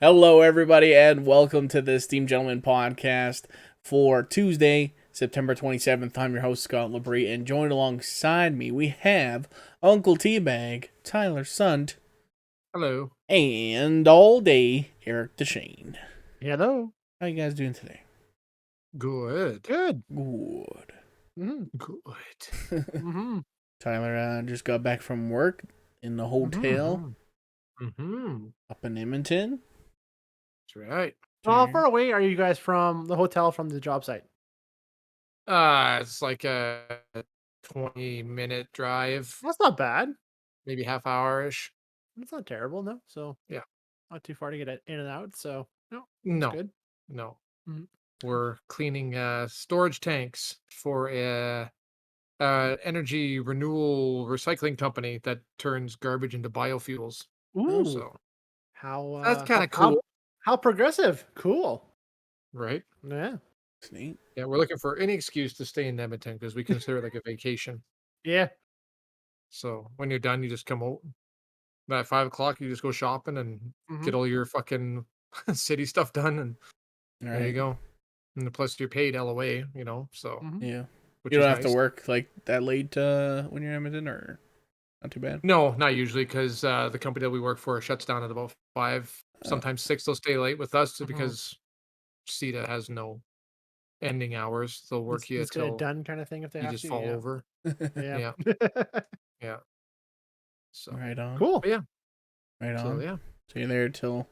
Hello, everybody, and welcome to the Esteemed Gentleman podcast for Tuesday, September 27th. I'm your host, Scott Labrie, and joined alongside me, we have Uncle Teabag, Tyler Sund, Hello. and all day, Eric Deshane. Hello. How you guys doing today? Good. Good. Good. Good. Tyler just got back from work in the hotel up in Edmonton. That's right. How far away are you guys from the hotel from the job site? It's like a 20-minute drive, That's not bad. maybe half hour-ish. It's not terrible, no. So Yeah. not too far to get it in and out. So no, No, good. no. Mhm. We're cleaning storage tanks for a energy renewal recycling company that turns garbage into biofuels. Ooh. So How that's kind of cool, How progressive. Cool. right? Yeah. It's neat. Yeah, we're looking for any excuse to stay in Edmonton because we consider it like a vacation. Yeah. So when you're done, you just come out. At 5 o'clock, you just go shopping and get all your fucking city stuff done, and there you go. And plus, you're paid LOA, so Yeah. which You is don't have to nice. work like that late when you're in Edmonton, or not too bad? No, not usually, because the company that we work for shuts down at about 5, sometimes 6. They'll stay late with us because CETA has no ending hours. They'll work you Let's get it till done kind of thing if they you have just to. fall Yeah. over. Yeah. Yeah. So Right on. Cool. but yeah, Right on. so yeah, So you're there till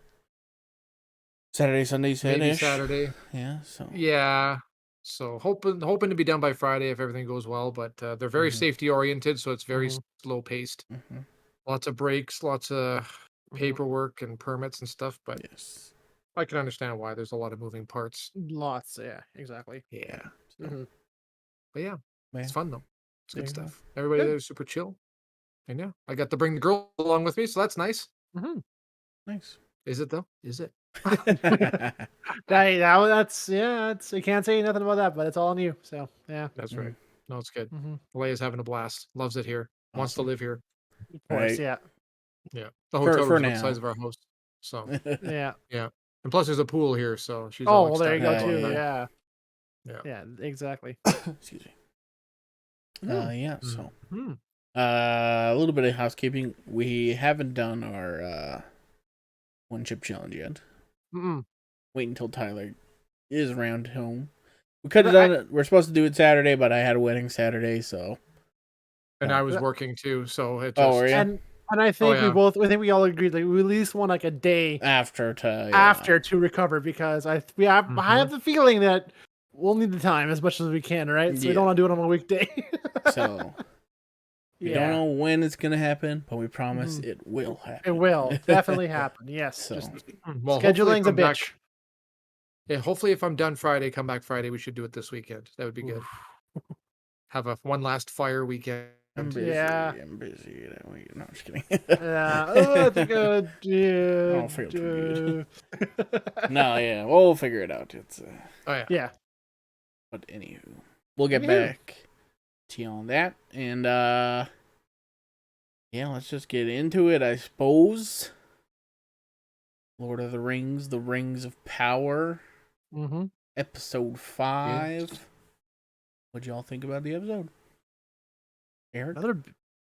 Saturday, Sunday, maybe ish. Saturday. Yeah. So Yeah. So hoping to be done by Friday if everything goes well, but they're very safety oriented, so it's very slow paced. Lots of breaks, lots of paperwork and permits and stuff, but yes. I can understand why there's a lot of moving parts. Lots. Yeah. Exactly. Yeah. Mhm. But yeah, it's Man. fun though. It's There good you go. stuff. Everybody Good. there is super chill. And yeah, I got to bring the girl along with me, so that's nice. Nice. Is it though? Is it? That's I can't say nothing about that, but it's all on you. So yeah. That's right. No, it's good. Of Leia's having a blast. Loves it here. Wants to Awesome. live here. course. Right. Yeah. Yeah. The hotel For room's about the now. size of our house. So Yeah. yeah. And plus there's a pool here, so she's all Oh, well, there you ecstatic go about too. that. Yeah. Yeah. Yeah. Exactly. Excuse me. Yeah. So a little bit of housekeeping. We haven't done our one chip challenge yet. Wait until Tyler is around home. We could have done it. We're supposed to do it Saturday, but I had a wedding Saturday, so. And No. I was working too, so it just Oh, were you? And I think yeah. I think we all agreed like we at least want like a day After to recover because I have the feeling that we'll need the time as much as we can, right? So we don't want to do it on a weekday. So we don't know when it's gonna happen, but we promise it will happen. It will definitely happen. Yes. So. Just well, scheduling's a bitch. Yeah, hopefully if I'm done Friday, come back Friday, we should do it this weekend. That would be good. Have one last fire weekend. I'm busy. Yeah. I'm busy. No, I'm just kidding. Yeah. Oh, that's good. I don't feel too good. No, yeah, we'll figure it out. It's Oh yeah. Yeah. But anywho, we'll get back to you on that, and yeah, let's just get into it, I suppose. Lord of the Rings, The Rings of Power, episode 5. Yes. What'd y'all think about the episode, Eric?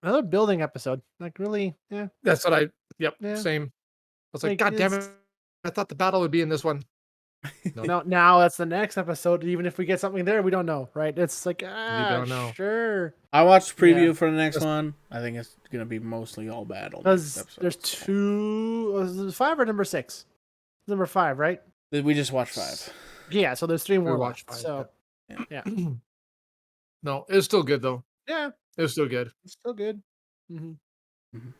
Another building episode. Like really, yeah. That's what Yeah. Same. I was like, God damn it! I thought the battle would be in this one. No, now that's the next episode. Even if we get something there, we don't know, right? It's like, you don't know. Sure. I watched the preview for the next one. I think it's gonna be mostly all battle. Because there's 2. Was it 5 or number 6? Number 5, right? We just watched 5. Yeah, so there's 3 more left. 5, so yeah. No, it was still good though. Yeah, it was still good. It's still good.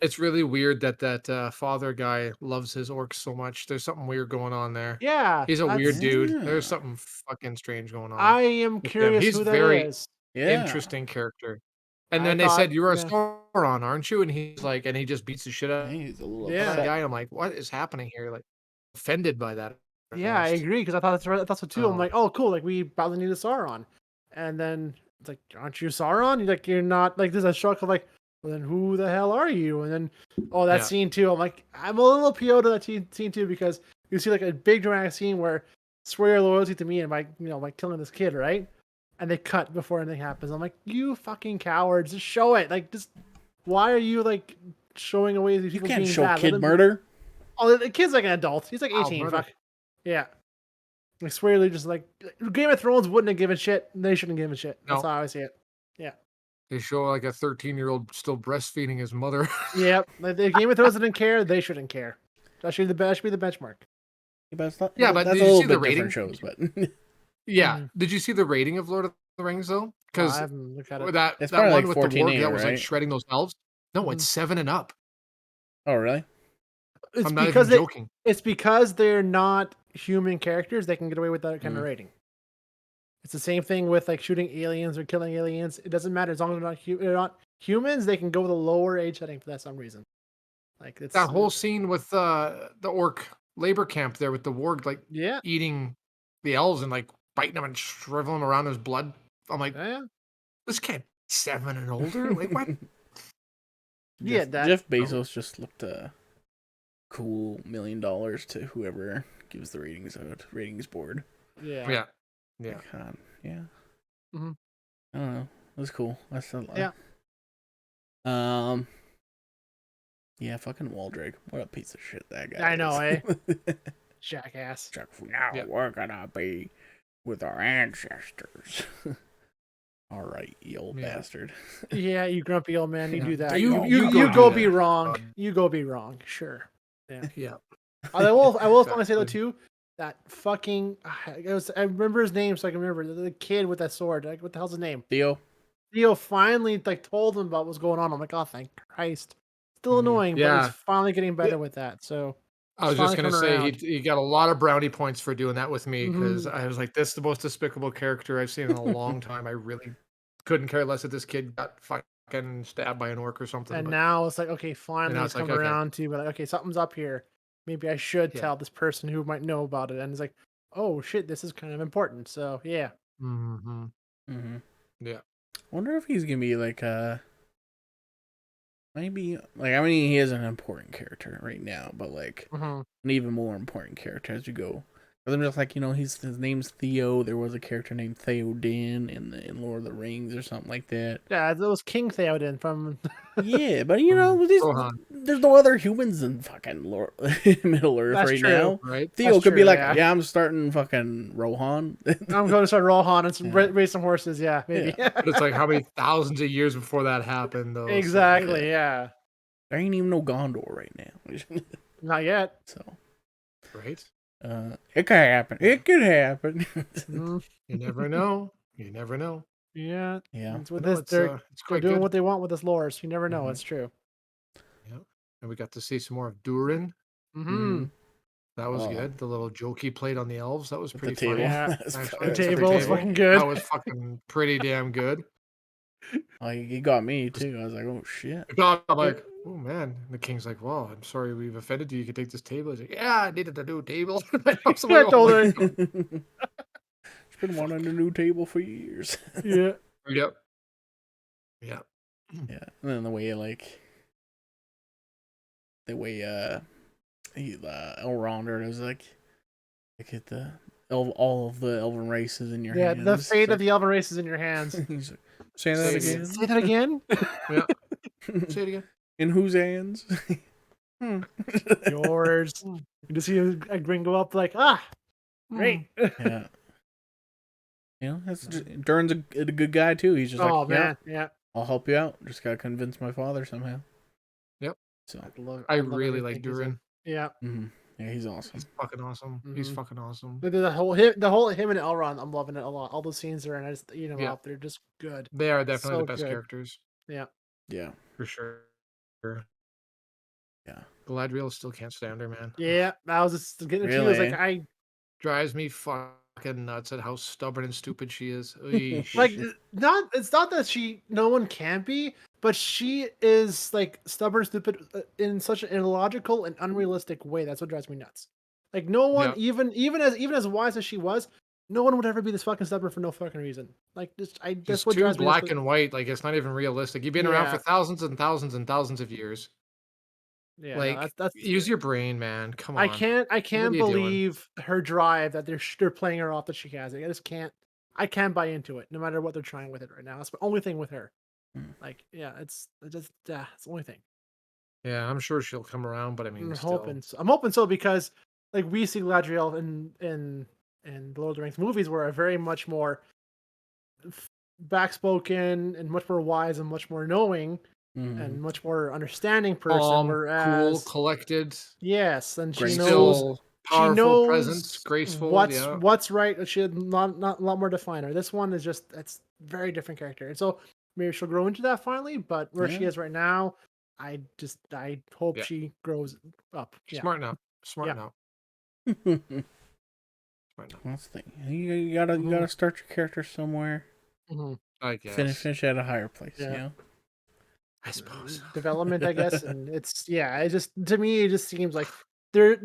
It's really weird that father guy loves his orcs so much. There's something weird going on there. Yeah, he's a weird dude. There's something fucking strange going on. I am curious He's who that very is. interesting character. And then they said, "You're a Sauron, aren't you?" And he's like, and he just beats the shit out of he's a little that guy. I'm like, what is happening here? Like, offended by that. Yeah, I agree because I thought that's what too. I'm like, oh, cool. Like we probably need a Sauron, and then it's like, aren't you Sauron? You're not. Like there's a shock of like, well, then who the hell are you? And then that scene too. I'm like, I'm a little PO to that scene too because you see like a big dramatic scene where swear your loyalty to me and by killing this kid, right? And they cut before anything happens. I'm like, you fucking cowards, just show it. Like, just why are you like showing away these people can't being show bad? kid murder. Oh, the kid's like an adult. He's like 18. Wow, fuck. Yeah. I swear they just like Game of Thrones wouldn't have given shit. They shouldn't have given shit. That's how I see it. Yeah. They show like a 13-year-old still breastfeeding his mother. Yep. Like the Game of Thrones didn't care. They shouldn't care. That should be the benchmark. But it's not, yeah, but that's did a you little see bit the rating? different shows, but yeah. Did you see the rating of Lord of the Rings though? Because I haven't looked at it. that it's one like with the 14A, warg that was right? like shredding those elves. No, it's 7 and up. Oh, really? It's I'm not because even joking. It's because they're not human characters. They can get away with that kind of rating. It's the same thing with like shooting aliens or killing aliens. It doesn't matter as long as they're not humans. They can go with a lower age setting for that some reason. Like it's That whole scene with the orc labor camp there with the warg like eating the elves and like biting them and shriveling them around his blood. I'm like, this kid 7 and older. Like what? Jeff Bezos just looked cool $1 million to whoever gives the ratings board. Yeah. God, yeah. Mm-hmm. I don't know. It was cool. That's a lot. Yeah. Yeah, fucking Waldrake. What a piece of shit that guy I know, is. Jackass. Now we're gonna be with our ancestors. All right, you old bastard. Yeah, you grumpy old man. You do that. You You go be wrong. You go be wrong. Sure. Yeah. I will finally say though too. That fucking I remember his name, so I can remember the kid with that sword. Like, what the hell's his name? Theo finally like told him about what's going on. I'm like, oh, thank Christ. Still annoying, but he's finally getting better with that. So I was just gonna say he got a lot of brownie points for doing that with me because I was like, this is the most despicable character I've seen in a long time. I really couldn't care less if this kid got fucking stabbed by an orc or something. And now it's like, okay, finally it's come around to, but like, okay, something's up here. Maybe I should tell this person who might know about it. And it's like, oh shit, this is kind of important. So yeah. Yeah. I wonder if he's gonna be like maybe like I mean he is an important character right now, but like an even more important character as you go. But I'm just like, his name's Theo. There was a character named Theoden in Lord of the Rings or something like that. Yeah, that was King Theoden from. Yeah, but there's no other humans in fucking Middle Earth. That's right true. Now. Right? Theo That's could true, be like, yeah, I'm starting fucking Rohan. I'm going to start Rohan and raise some horses. Yeah, maybe. Yeah. But it's like how many thousands of years before that happened, though. Exactly. So, yeah. There ain't even no Gondor right now. Not yet. So. Right. It could happen. It could happen. You never know. You never know. Yeah. It's with this, they're doing what they want with this lore. So you never know. It's true. Yeah. And we got to see some more of Durin. That was good. The little joke he played on the elves. That was pretty funny. Yeah. The table was fucking good. That was fucking pretty damn good. He got me too. I was like, oh shit. I'm like, oh man. And the king's like, well, I'm sorry we've offended you. You can take this table. He's like, yeah, I needed a new table. I told her. She's been wanting a new table for years. Yeah. Yep. Yeah. Yeah. And then the way Elrond was like at all of the elven races in your hands. Yeah, the fate of the elven races in your hands. He's like, say that again. Say that again. Yeah. Say it again. In whose hands? Yours. You just see a gringo up like, great. Yeah. Durin's a good guy too. He's just like, man, yeah. I'll help you out. Just gotta convince my father somehow. Yep. So I really like Durin. Yeah. Mm-hmm. Yeah, he's awesome. He's fucking awesome. He's fucking awesome. The whole him and Elrond, I'm loving it a lot. All the scenes are in, I just they're just good. They are definitely the best characters. Yeah. Yeah. For sure. Yeah. Galadriel still can't stand her, man. Yeah, I was just getting really? She was like, drives me fucking nuts at how stubborn and stupid she is. Like, it's not that no one can be, but she is like stubborn, stupid in such an illogical and unrealistic way. That's what drives me nuts. Like no one, even as wise as she was, no one would ever be this fucking stubborn for no fucking reason. Like that's what drives me nuts. Black and white. Like it's not even realistic. You've been around for thousands and thousands and thousands of years. Yeah, no, Like, that's use your brain, man. Come I on. can't I What can't are you doing? believe her drive that they're playing her off that she has it. I can't buy into it no matter what they're trying with it right now. That's the only thing with her. Mm. Like, yeah, it's the only thing. Yeah, I'm sure she'll come around, but I mean, still. I'm hoping so because like we see Galadriel in Lord of the Rings movies were a very much more backspoken and much more wise and much more knowing and much more understanding person. Cool, Whereas collected, yes, and Graceful. still she powerful presence, knows graceful. Yeah. what's right. She had not a lot more definer. This one is just it's very different character, and so maybe she'll grow into that finally. But where she Yeah. is right now, I hope Yeah. she grows up. Yeah, Smart enough. Smart Yeah. enough. Smart enough. That's the thing. You gotta start your character somewhere. I guess. Finish at a higher place. Yeah. You know. I suppose. Development, I guess, and it's yeah. It just to me, it just seems like there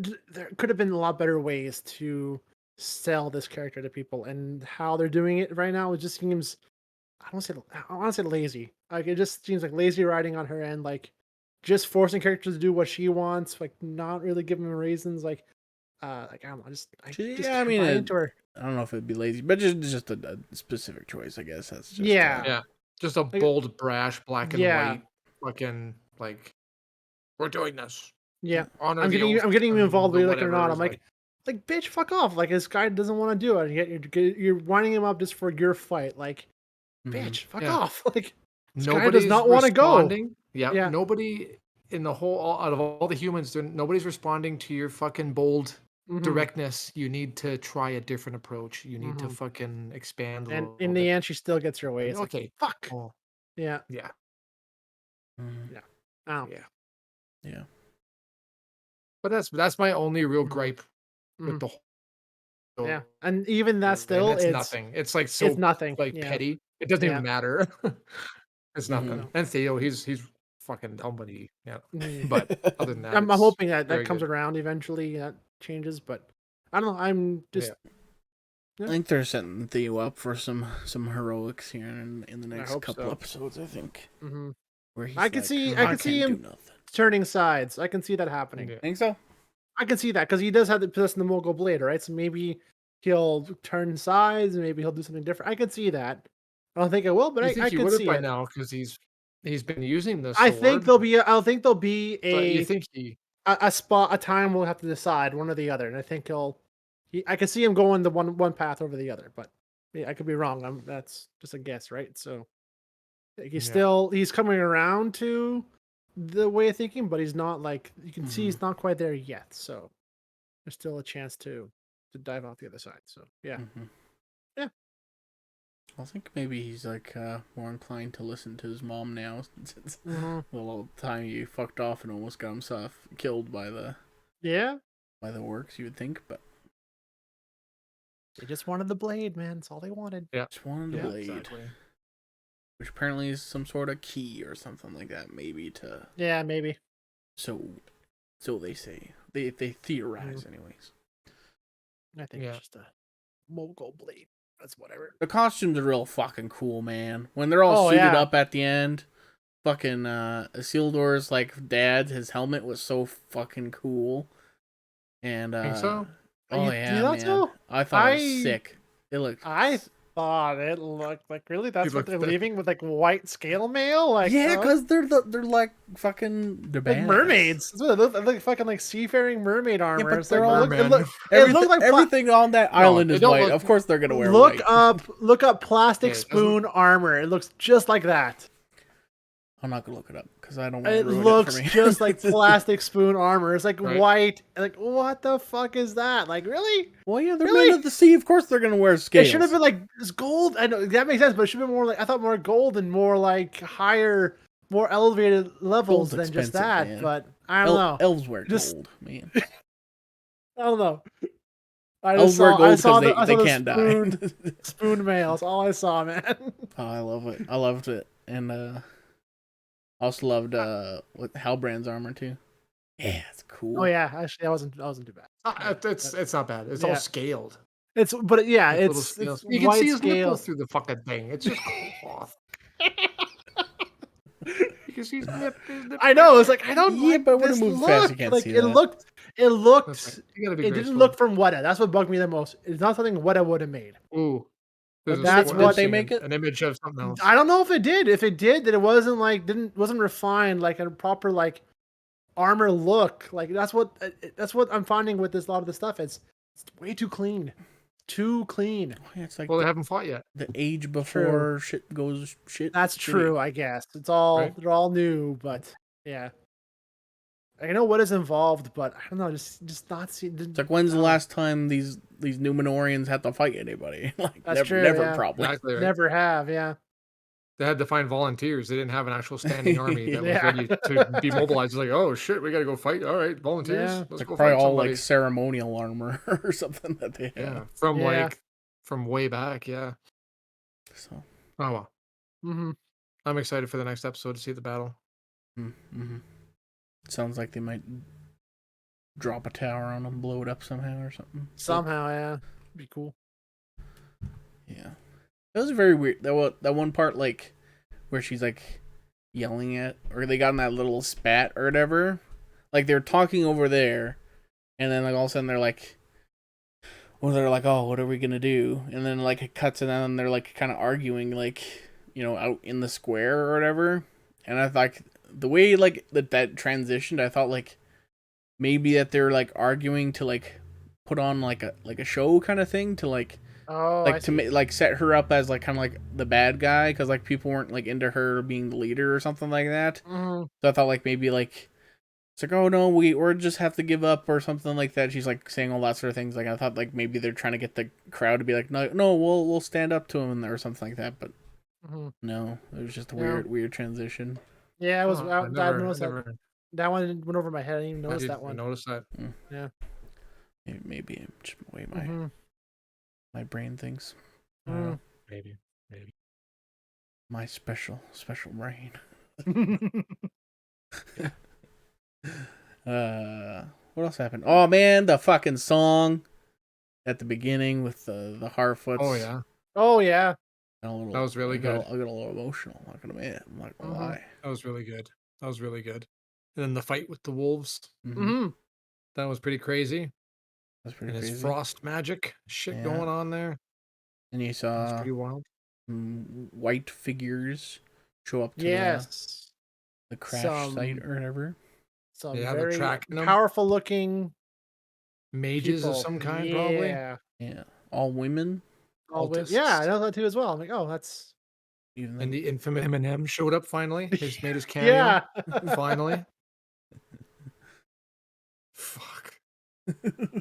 could have been a lot better ways to sell this character to people, and how they're doing it right now. It just seems I want to say lazy. Like it just seems like lazy writing on her end, like just forcing characters to do what she wants, like not really giving them reasons. Like I don't know, I just can't buy into her. I don't know if it'd be lazy, but just a specific choice. I guess that's just Yeah. Yeah. Just a Like, bold, brash, black and yeah. white, fucking like we're doing this. Yeah, Honor I'm the getting oath you and involved, the whether you like it or not. whatever I'm is like, bitch, fuck off. Like this guy doesn't want to do it. And yet you're winding him up just for your fight. Like, bitch, fuck off. Like this guy does nobody's not want to go. responding. Yeah, Yeah. nobody in the whole out of all the humans, nobody's responding to your fucking bold directness. You need to try a different approach. You need to fucking expand a And little in bit. the end, she still gets her way. It's Okay. like, fuck. Oh, Yeah. yeah. Yeah. Oh. Yeah. Yeah. But that's my only real gripe with the whole. Yeah. And even that And still, it's nothing. It's like so it's nothing. like Yeah. petty. It doesn't even matter. It's nothing. No. And Theo, he's fucking dumb, but But other than that, I'm hoping that very comes good. around eventually. That changes, but I don't know. I'm just. I think they're setting Theo up for some heroics here in the next couple so. episodes. I think. Where he's I can see him turning sides. I can see that happening. Yeah. Think so? I can see that because he does have the possession of the Mogul Blade, right? So maybe he'll turn sides, maybe he'll do something different. I could see that. I don't think I will, but I could see by it now because he's been using this. I think there'll be you think a time we'll have to decide one or the other, and I think I can see him going the one path over the other, but yeah, I could be wrong. That's just a guess, right? So he's coming around to the way of thinking, but he's not like you can see he's not quite there yet. So there's still a chance to dive off the other side. So yeah. Yeah. I think maybe he's like more inclined to listen to his mom now since the little time he fucked off and almost got himself killed by the orcs, you would think, but they just wanted the blade, man. That's all they wanted. Yeah, just wanted the blade, exactly. Which apparently is some sort of key or something like that, maybe to maybe. So they say they theorize, anyways. I think it's just a Mogul blade. That's whatever. The costumes are real fucking cool, man. When they're all suited up at the end, fucking Isildur's like dad, his helmet was so fucking cool. And think so? Oh yeah, man. So? I thought it was sick. It looked. I thought it looked like really. That's what they're leaving with like white scale mail. Like because they're like fucking like mermaids. They look fucking like seafaring mermaid armor. Yeah, but it's they're like, all it like everything on that island is white. Of course they're gonna wear white. Look up plastic spoon armor. It looks just like that. I'm not gonna look it up because I don't want to It ruin looks it for me. just like plastic spoon armor. It's like white. Like what the fuck is that? Like really? Well, yeah, they're men of the sea. Of course, they're gonna wear scales. It should have been like this gold. I know that makes sense, but it should have been more like I thought more gold and more like higher, more elevated levels than just that. Man. But I don't know. Elves wear gold, man. I don't know. Elves wear gold because they can't die. Spoon mail. That's all I saw, man. Oh, I love it. I loved it, and I also loved Halbrand's armor too. Yeah, it's cool. Oh yeah, actually, I wasn't too bad. It's not bad. It's all scaled. It's you can see his nipples through the fucking thing. It's just cloth. You because he's nip. I know. It's like I don't. Yeah, like but when this it moves look. fast, you can't like see it that. looked. It looked. Right. You gotta be It graceful. didn't look from Weta. That's what bugged me the most. It's not something Weta would have made. Ooh. That's what they make it. An image of something else. I don't know if it did. If it did, then it wasn't like wasn't refined like a proper like armor look. Like that's what I'm finding with this. A lot of the stuff. It's way too clean. Too clean. It's like Well, they haven't fought yet. The age before shit goes shit. That's shitty. true, I guess. It's all Right? they're all new, but yeah. I know what is involved, but I don't know. Just not seeing. It's like when's the last time these Numenorians had to fight anybody? Like That's never, true, never yeah. probably. Exactly right. Never have, yeah. They had to find volunteers. They didn't have an actual standing army that was Yeah. ready to be mobilized. It's like, oh shit, we gotta go fight. All right, volunteers. Yeah. Let's It's like go probably fight all somebody. like ceremonial armor or something that they have. Yeah, from way back. Yeah. So. Oh well. Mm-hmm. I'm excited for the next episode to see the battle. Mm-hmm. Sounds like they might drop a tower on them, blow it up somehow or something. Somehow, yeah. Be cool. Yeah. That was very weird. That one part, like, where she's, like, yelling at, or they got in that little spat or whatever. Like, they're talking over there, and then, like, all of a sudden they're like, they're like, oh, what are we gonna do? And then, like, it cuts, and then they're, like, kind of arguing, like, out in the square or whatever. And I thought, the way, like, that transitioned, I thought, like, maybe that they're, like, arguing to, like, put on, like a show kind of thing to, like, like set her up as like kind of like the bad guy because like people weren't like into her being the leader or something like that. Mm-hmm. So I thought like maybe like it's like, oh no, we're just have to give up or something like that. She's like saying all that sort of things. Like I thought like maybe they're trying to get the crowd to be like, no, we'll stand up to him or something like that. But no, it was just a weird transition. Yeah, it was. I noticed that one went over my head. I didn't even notice that one. Notice that. Yeah. Maybe just the way my brain thinks. Maybe. My special brain. What else happened? Oh man, the fucking song at the beginning with the Harfoots. Oh yeah. That was really good. I got a little emotional. I'm not gonna lie. That was really good. And then the fight with the wolves. Mm-hmm. That was pretty crazy. That's pretty crazy. His frost magic shit going on there. And you saw pretty wild. White figures show up to the crash site or whatever. Some very powerful looking mages people. of some kind, probably. Yeah. All women. Yeah, I know that too as well. I'm like, oh, that's. And the infamous Eminem showed up finally. He's made his cameo. Finally. Fuck.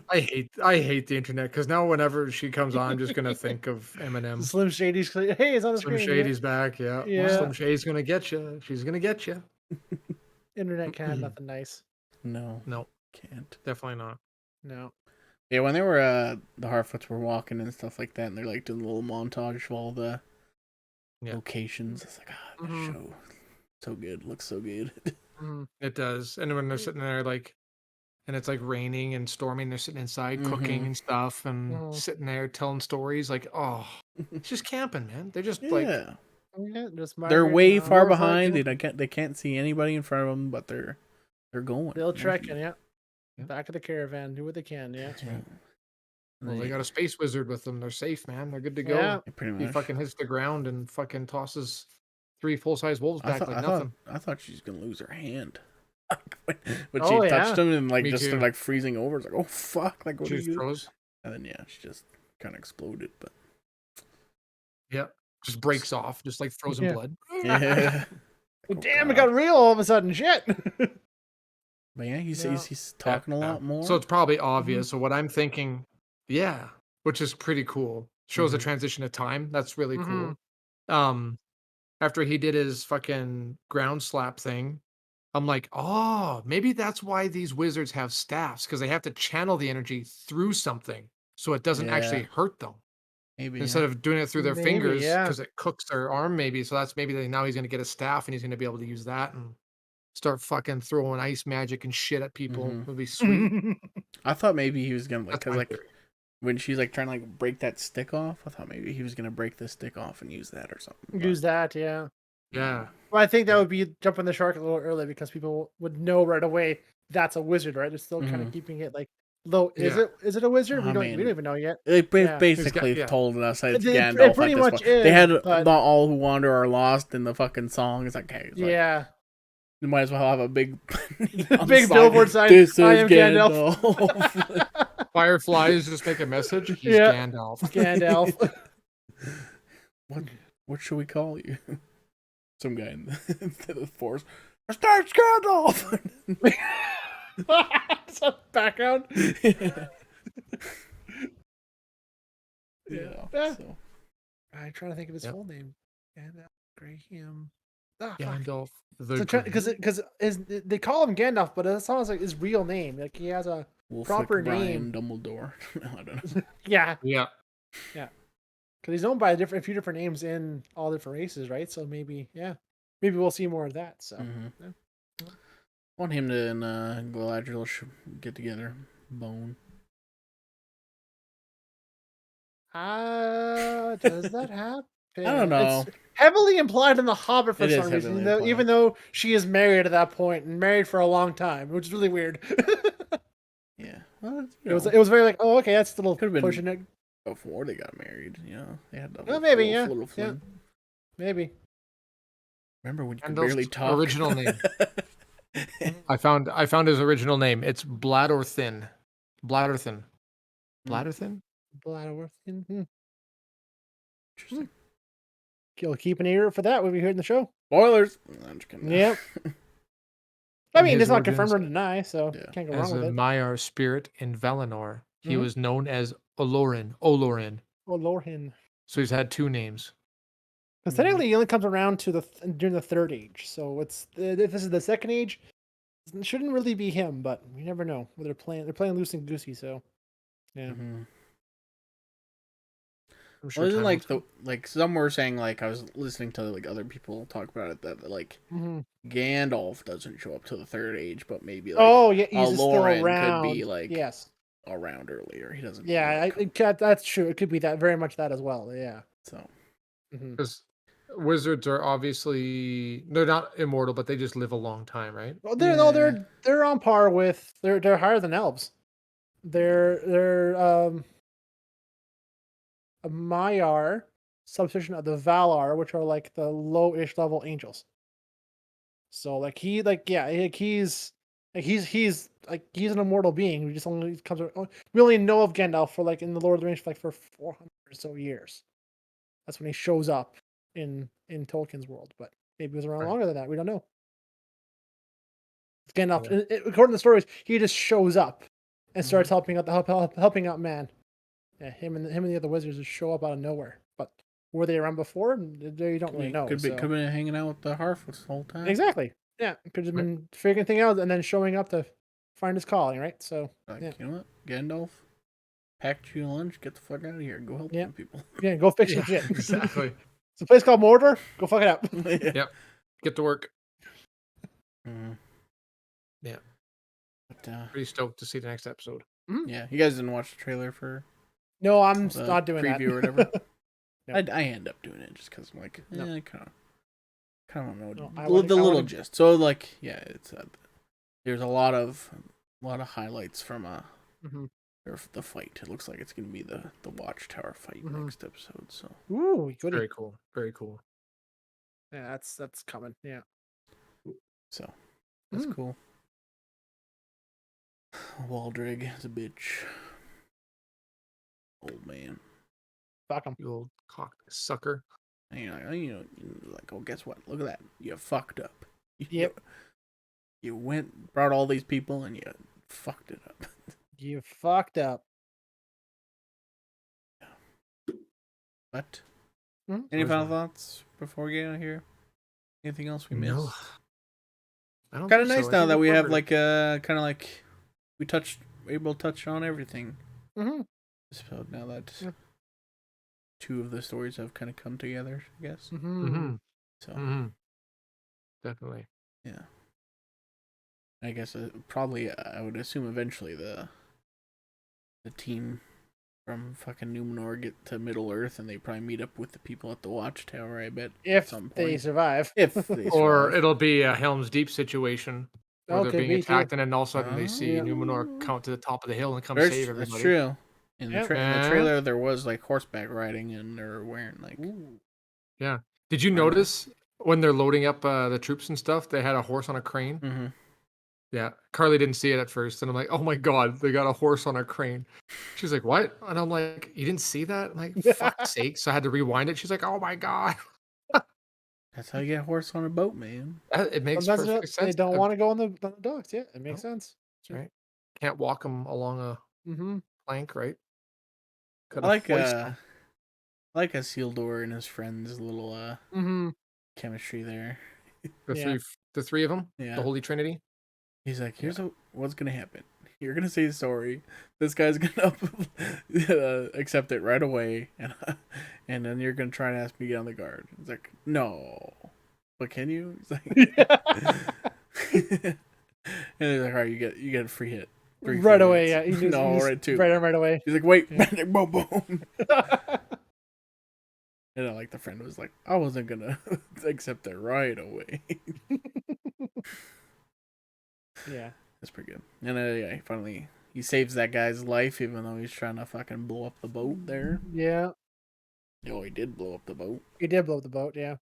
I hate the internet because now whenever she comes on, I'm just gonna think of Eminem. Slim Shady's hey, it's on the screen. Slim Shady's back, yeah. Slim Shady's gonna get you. She's gonna get you. Internet can't have nothing nice. No, can't. Definitely not. No. Yeah, when they were the Harfoots were walking and stuff like that, and they're like doing a little montage of all the locations. It's like, the show, so good, looks so good. It does. And when they're sitting there like. And it's like raining and storming. They're sitting inside cooking and stuff and sitting there telling stories. Like, oh, it's just camping, man. They're just they're way far behind. They can't see anybody in front of them, but they're going. They're trekking, back of the caravan, do what they can, That's right. Well, they got a space wizard with them. They're safe, man. They're good to go. Yeah, pretty much. He fucking hits the ground and fucking tosses 3 full-size wolves back nothing. I thought she's gonna lose her hand. When she touched him and like just started like freezing over, it's like, oh fuck, like what do you do? And then she just kind of exploded, but just breaks off, just like frozen blood. Yeah. Damn, it got real all of a sudden. Shit. But yeah, he's talking a lot more. So it's probably obvious. So what I'm thinking, which is pretty cool. Shows a transition of time. That's really cool. After he did his fucking ground slap thing. I'm like, oh, maybe that's why these wizards have staffs, because they have to channel the energy through something so it doesn't actually hurt them. Maybe instead of doing it through their fingers because it cooks their arm, maybe. So that's maybe now he's going to get a staff and he's going to be able to use that and start fucking throwing ice magic and shit at people. It'll be sweet. I thought maybe he was going to because when she's like trying to like break that stick off, I thought maybe he was going to break the stick off and use that or something. Use that, yeah. Yeah. Well, I think that would be jumping the shark a little early because people would know right away that's a wizard, right? They're still kind of keeping it like low. Is it a wizard? We don't even know yet. They Yeah. basically told us that it's It Gandalf pretty at this much point. is. They had but the All Who Wander are lost in the fucking song. It's like, hey, it's like, yeah, you might as well have a big big billboard sign. This is I am Gandalf. Fireflies just make a message. He's Yeah. Gandalf. Gandalf. What should we call you? Some guy in the forest. It's Gandalf. Is that background? Yeah. So. I'm trying to think of his full name. Gandalf Graham. Gandalf. Because they call him Gandalf, but it sounds like his real name. Like he has a proper name. Dumbledore. I don't know. Yeah. Yeah. Because he's owned by a few different names in all different races, right? So maybe we'll see more of that. So. I want him to and Galadriel should get together. Bone. Does that happen? I don't know. It's heavily implied in The Hobbit for some reason, even though she is married at that point and married for a long time, which is really weird. Yeah, well, it was very like, oh, okay, that's still pushing it. Before they got married, they had a little fling. Maybe. Remember when you could barely talk? Original name. I found his original name. It's Bladorthin. Bladorthin. Bladorthin? Bladorthin. Interesting. You'll keep an ear for that when we hear in the show. Spoilers. I'm just kidding. Yep. I mean, it's not confirmed or denied, so can't go wrong with it. As a Maiar spirit in Valinor, he was known as Olorin. Olorin. So he's had two names. Because technically, he only comes around to during the third age. So if this is the second age, it shouldn't really be him. But you never know. They're playing loose and goosey. So yeah. Well, isn't like some were saying, like, I was listening to like other people talk about it, that like Gandalf doesn't show up to the third age, but maybe like he's still around. Could be like around earlier. He doesn't. Yeah, that's true. It could be that very much that as well. Yeah. So because wizards are obviously they're not immortal, but they just live a long time, right? Well, they're on par with they're higher than elves. They're a Maiar subsection of the Valar, which are like the low-ish level angels. So like he's an immortal being who just only comes. We only know of Gandalf for like in the Lord of the Rings for 400 or so years. That's when he shows up in Tolkien's world, but maybe it was around longer than that. We don't know. Gandalf, according to the stories, he just shows up and starts helping out man. Yeah, him and the other wizards just show up out of nowhere. But were they around before? You don't really know. Could be hanging out with the Harf this whole time. Exactly. Yeah, could have been figuring things out and then showing up to find his calling, right? So you know what, Gandalf, packed you lunch. Get the fuck out of here. Go help some people. Yeah, go fix your shit. Exactly. It's a place called Mordor. Go fuck it up. Yep. Get to work. Yeah. But, pretty stoked to see the next episode. Yeah, you guys didn't watch the trailer for? No, I'm not doing preview that. or whatever. I end up doing it just because I'm like, I kind of know the little gist. So like, it's there's a lot of highlights from the fight. It looks like it's gonna be the Watchtower fight next episode. So very cool, very cool. Yeah, that's coming. Yeah. So that's cool. Waldrig is a bitch. Old man. Fuck him. You old cock sucker. And you're like, oh, guess what? Look at that. You fucked up. Yep. You brought all these people and you fucked it up. You fucked up. But any final thoughts before we get out of here? Anything else we missed? No. Kind of nice now that we have like kind of like able to touch on everything. So now that two of the stories have kind of come together, I guess. So definitely, yeah. I guess probably I would assume eventually the team from fucking Numenor get to Middle Earth, and they probably meet up with the people at the Watchtower. I bet if they survive. If they survive. Or it'll be a Helm's Deep situation where they're being attacked, too. and then all of a sudden they see Numenor count to the top of the hill and come save everybody. That's true. In the trailer, there was like horseback riding, and they're wearing like. Yeah. Did you notice when they're loading up the troops and stuff? They had a horse on a crane. Mm-hmm. Yeah, Carly didn't see it at first, and I'm like, "Oh my god, they got a horse on a crane." She's like, "What?" And I'm like, "You didn't see that?" I'm like, "Fuck's sake!" So I had to rewind it. She's like, "Oh my god." That's how you get a horse on a boat, man. It makes perfect sense. They don't want to go on the docks. Yeah, it makes sense. That's right. Can't walk them along a plank, right? I like Isildur and his friends' little chemistry there. The three of them, the Holy Trinity. He's like, here's what's gonna happen. You're gonna say sorry. This guy's gonna accept it right away, and then you're gonna try and ask me to get on the guard. He's like, no, but can you? He's like, and he's like, all right, you get a free hit. Right away, yeah. Right too. Right away. He's like, wait, boom, boom. And like the friend was like, I wasn't gonna accept it right away. Yeah, that's pretty good. And finally he saves that guy's life, even though he's trying to fucking blow up the boat there. Yeah. Oh, he did blow up the boat. He did blow up the boat, yeah.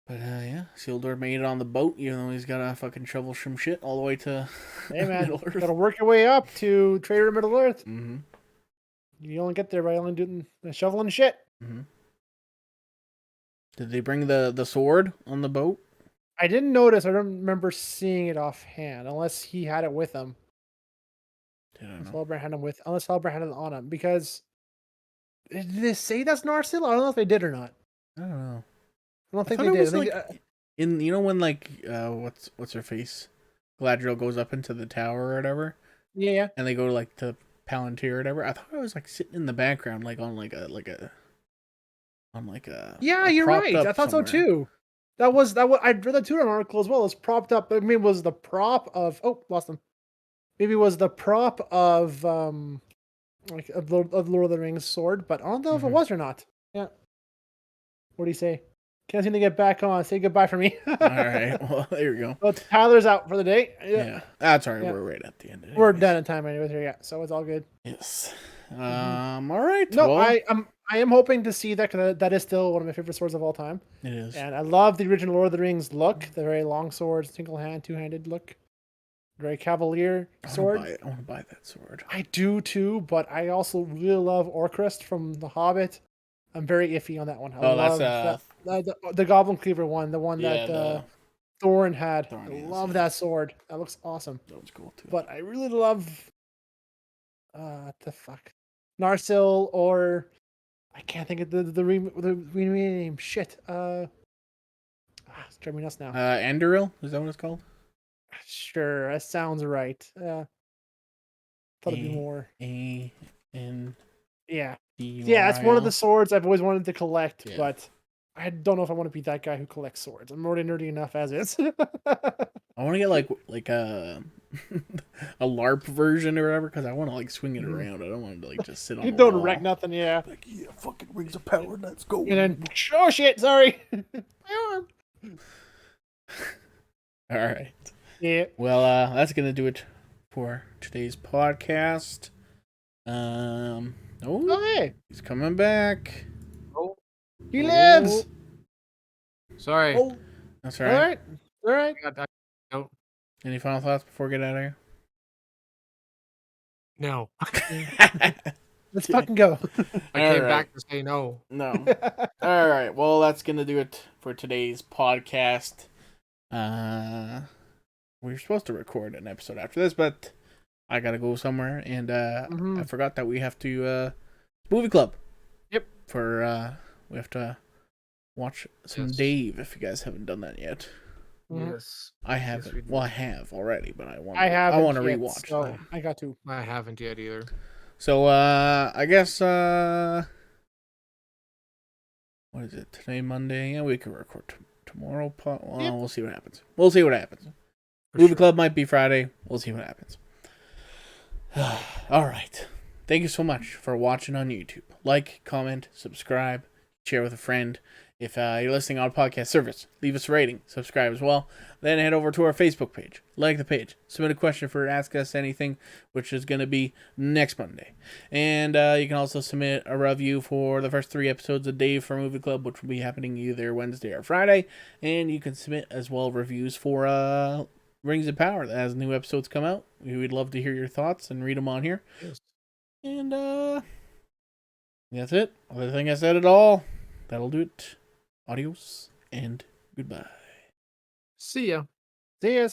But Isildur made it on the boat, even though he's gotta fucking shovel some shit all the way to Middle Earth. Gotta work your way up to Trader Middle Earth. Mm-hmm. You only get there by only doing shoveling shit. Mm-hmm. Did they bring the sword on the boat? I didn't notice. I don't remember seeing it offhand, unless he had it with him. Unless Halbrand had it on him, because did they say that's Narsil? I don't know if they did or not. I don't know. I don't think they did. When what's her face, Galadriel goes up into the tower or whatever. Yeah. And they go to like to Palantir or whatever. I thought it was like sitting in the background, like on a. Yeah, you're right. I thought so too. That was I read the Tutor article as well. It was propped up. I mean, it was the prop of lost him. Maybe it was the prop of of Lord of the Rings sword, but I don't know if it was or not. Yeah. What do you say? Can't seem to get back on. Say goodbye for me. All right. Well, there we go. Well, Tyler's out for the day. Yeah. That's all right. Yeah. We're right at the end. Anyways. We're done in time anyways here. Yeah. So it's all good. Yes. All right. No, I am hoping to see that, because that is still one of my favorite swords of all time. It is. And I love the original Lord of the Rings look, the very long sword, two-handed look. Very cavalier sword. I want to buy that sword. I do too, but I also really love Orcrist from The Hobbit. I'm very iffy on that one. That's the Goblin Cleaver one, the one that Thorin had. I love that sword. That looks awesome. That was cool too. But I really love Narsil, or I can't think of the rename. Shit. It's driving me nuts now. Anduril? Is that what it's called? Sure, that sounds right. Thought it'd be more. Yeah, it's one of the swords I've always wanted to collect, but I don't know if I want to be that guy who collects swords. I'm already nerdy enough as is. I want to get like a LARP version or whatever, because I want to like swing it around. I don't want to like just sit on. You don't wreck nothing, yeah. Like fucking rings of power. Let's go. And then oh shit, sorry. My arm. All right. Yeah. Well, that's gonna do it for today's podcast. Hey, he's coming back. Oh, he lives. Sorry. Oh, that's all right. All right. No. Any final thoughts before we get out of here? No. Let's fucking go. I came back to say no. No. All right. Well, that's gonna do it for today's podcast. We were supposed to record an episode after this, but I gotta go somewhere, and I forgot that we have to movie club. Yep. We have to watch some Dave. If you guys haven't done that yet. Yes. I haven't. Yes, I have already, but I want to rewatch. So I got to. I haven't yet either. So I guess what is it today? Monday. Yeah, we can record tomorrow. We'll see what happens. Movie club might be Friday. We'll see what happens. All right. thank you so much for watching on YouTube. Like, comment, subscribe, share with a friend. If you're listening on a podcast service, leave us a rating, subscribe as well. Then head over to our Facebook page, like the page, submit a question for Ask Us Anything, which is going to be next Monday. And you can also submit a review for the first 3 episodes of Dave for Movie Club, which will be happening either Wednesday or Friday. And you can submit as well reviews for Rings of Power as new episodes come out. We would love to hear your thoughts and read them on here. Yes. And that's it. I think I said it all. That'll do it. Adios and goodbye. See ya. See ya.